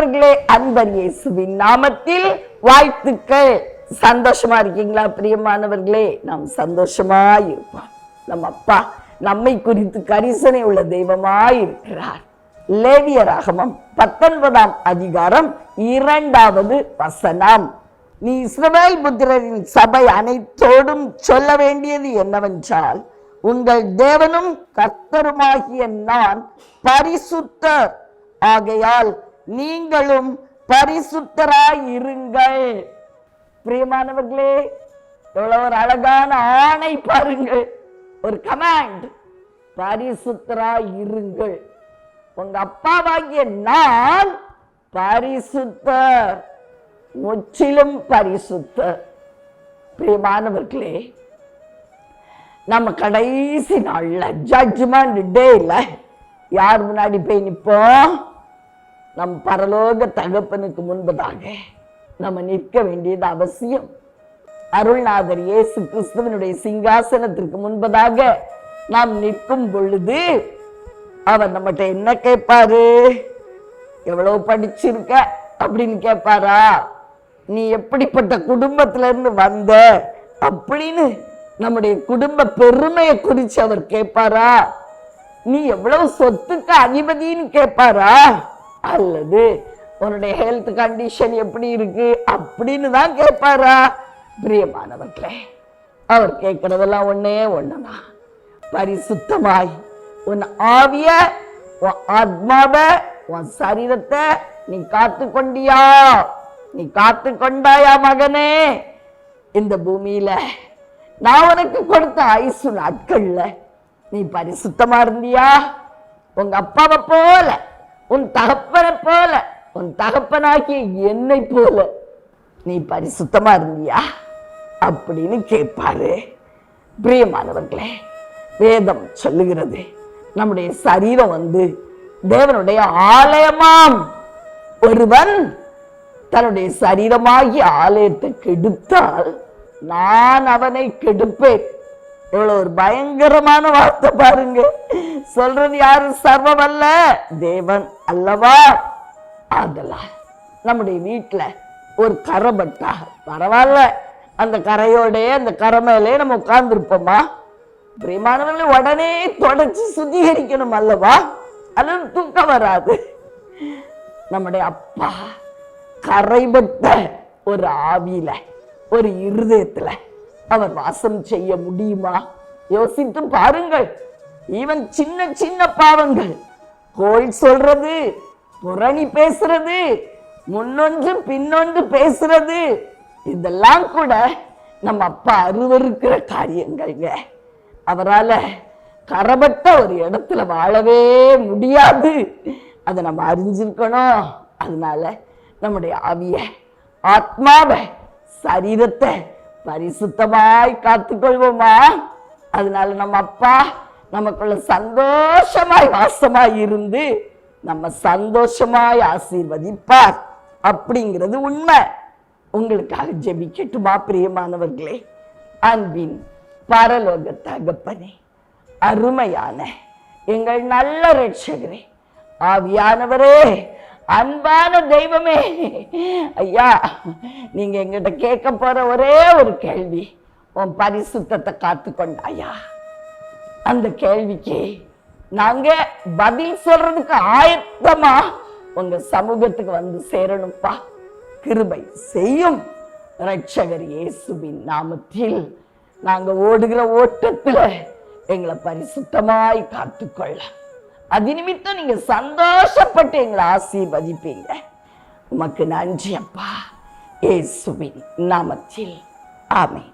பிரியமானவர்களே, அன்பர் இயேசுவின் நாமத்தில் வாழ்த்துக்கள். சந்தோஷமா இருக்கீங்களா பிரியமானவர்களே? நாம் சந்தோஷமாய் இருப்போம். நம்ம அப்பா நம்மை குறித்து கரிசனை உள்ள தெய்வமாய் இருக்கிறார். லேவியராகமம் 19ஆம் அதிகாரம் 2வது வசனம். நீ இஸ்ரவேல் புத்திரரின் சபை அனைத்தோடும் சொல்ல வேண்டியது என்னவென்றால், உங்கள் தேவனும் கர்த்தருமாகிய நான் பரிசுத்தர், ஆகையால் நீங்களும் பரிசுத்தராய் இருங்கள். பிரியமானவர்களே, எவ்வளவு ஒரு அழகான ஆணை பாருங்கள், ஒரு கமாண்ட். பரிசுத்தராய் இருங்கள். உங்க அப்பாவாகிய நான் பரிசுத்தர், முற்றிலும் பரிசுத்தர். பிரியமானவர்களே, நம்ம கடைசி நாள்ல ஜட்ஜ்மெண்ட் டேல யார் முன்னாடி போய் நிற்போம்? நம் பரலோக தகப்பனுக்கு முன்பதாக நம்ம நிற்க வேண்டியது அவசியம். அருள்நாதர் இயேசு கிறிஸ்துவனுடைய சிங்காசனத்திற்கு முன்பதாக நாம் நிற்கும் பொழுது அவர் நம்மகிட்ட என்ன கேட்பாரு? எவ்வளவு படிச்சிருக்க அப்படின்னு கேட்பாரா? நீ எப்படிப்பட்ட குடும்பத்துல இருந்து வந்த அப்படின்னு நம்முடைய குடும்ப பெருமையை குறித்து அவர் கேட்பாரா? நீ எவ்வளவு சொத்துக்கு அதிபதினு கேட்பாரா? அல்லது உன்னுடைய ஹெல்த் கண்டிஷன் எப்படி இருக்கு அப்படின்னு தான் கேட்பாரா? பிரியமானவர்களே, அவர் கேட்கறதெல்லாம் ஒன்னே ஒண்ணுதான். பரிசுத்தமாய் உன் ஆவிய, உன் ஆத்மாவ, உன் சரீரத்தை நீ காத்து கொண்டியா? நீ காத்து கொண்டாயா மகனே? இந்த பூமியில நான் உனக்கு கொடுத்த ஆயுசு நாட்கள்ல நீ பரிசுத்தமா இருந்தியா? உங்க அப்பாவை போல, உன் தகப்பனை போல, உன் தகப்பனாகிய என்னை போல நீ பரிசுத்தமா இருந்தியா அப்படின்னு கேட்பாரு. பிரியமானவர்களே, வேதம் சொல்லுகிறது, நம்முடைய சரீரம் தேவனுடைய ஆலயமாம். ஒருவன் தன்னுடைய சரீரமாகிய ஆலயத்தை கெடுத்தால் நான் அவனை கெடுப்பேன். எவ்வளவு ஒரு பயங்கரமான வார்த்தை பாருங்க. சொல்றது யாரு? சர்வமல்ல தேவன் அல்லவா? அதெல்லாம் நம்முடைய வீட்டுல ஒரு கரை பட்டா பரவாயில்ல, அந்த கரையோட அந்த கரை மேலே நம்ம உட்கார்ந்து இருப்போமா? பிரியமானவர்களை உடனே தொடச்சு சுத்திகரிக்கணும் அல்லவா? அல்லது தூக்கம் வராது. நம்முடைய அப்பா கரைபட்ட ஒரு ஆவியில, ஒரு இருதயத்துல அவர் வாசம் செய்ய முடியுமா? யோசித்து பாருங்கள். ஈவன் சின்ன சின்ன பாவங்கள், கோல் சொல்றது, புரணி பேசுறது, முன்னொன்று பின்னொன்று பேசுறது, இதெல்லாம் கூட நம்ம அப்பா அருவருக்கிற காரியங்கள்ங்க. அவரால கரபட்ட ஒரு இடத்துல வாழவே முடியாது. அதை நம்ம அறிஞ்சிருக்கணும். அதனால நம்முடைய ஆவிய, ஆத்மாவை, சரீரத்தை பரிசுத்தமாய் காத்துக்கொள்வோமா? அதனால நம்ம அப்பா நமக்குள்ள சந்தோஷமாய் வாசமாய் இருந்து நம்ம சந்தோஷமாய் ஆசீர்வதிப்பார். அப்படிங்கிறது உண்மை. உங்களுக்காக ஜெபிக்கட்டுமா பிரியமானவர்களே? அன்பின் பரலோக தகப்பனே, அருமையான எங்கள் நல்ல இரட்சகரே, ஆவியானவரே, அன்பான தெய்வமே, ஐயா, நீங்க எங்கிட்ட கேட்க போற ஒரே ஒரு கேள்வி, உன் பரிசுத்தத்தை காத்து கொண்டாயா? அந்த கேள்விக்கு நாங்க பதில் சொல்றதுக்கு ஆயத்தமா உங்க சமூகத்துக்கு சேரணும்பா. கிருபை செய்யும். இரட்சகர் இயேசுவின் நாமத்தில் நாங்க ஓடுகிற ஓட்டத்துல எங்களை பரிசுத்தமாய் காத்துக்கொள்ள, அது நிமித்தம் நீங்க சந்தோஷப்பட்டு எங்களை ஆசீர்வதிப்பீங்க. உமக்கு நன்றி அப்பா, இயேசுவின் நாமத்தில் ஆமென்.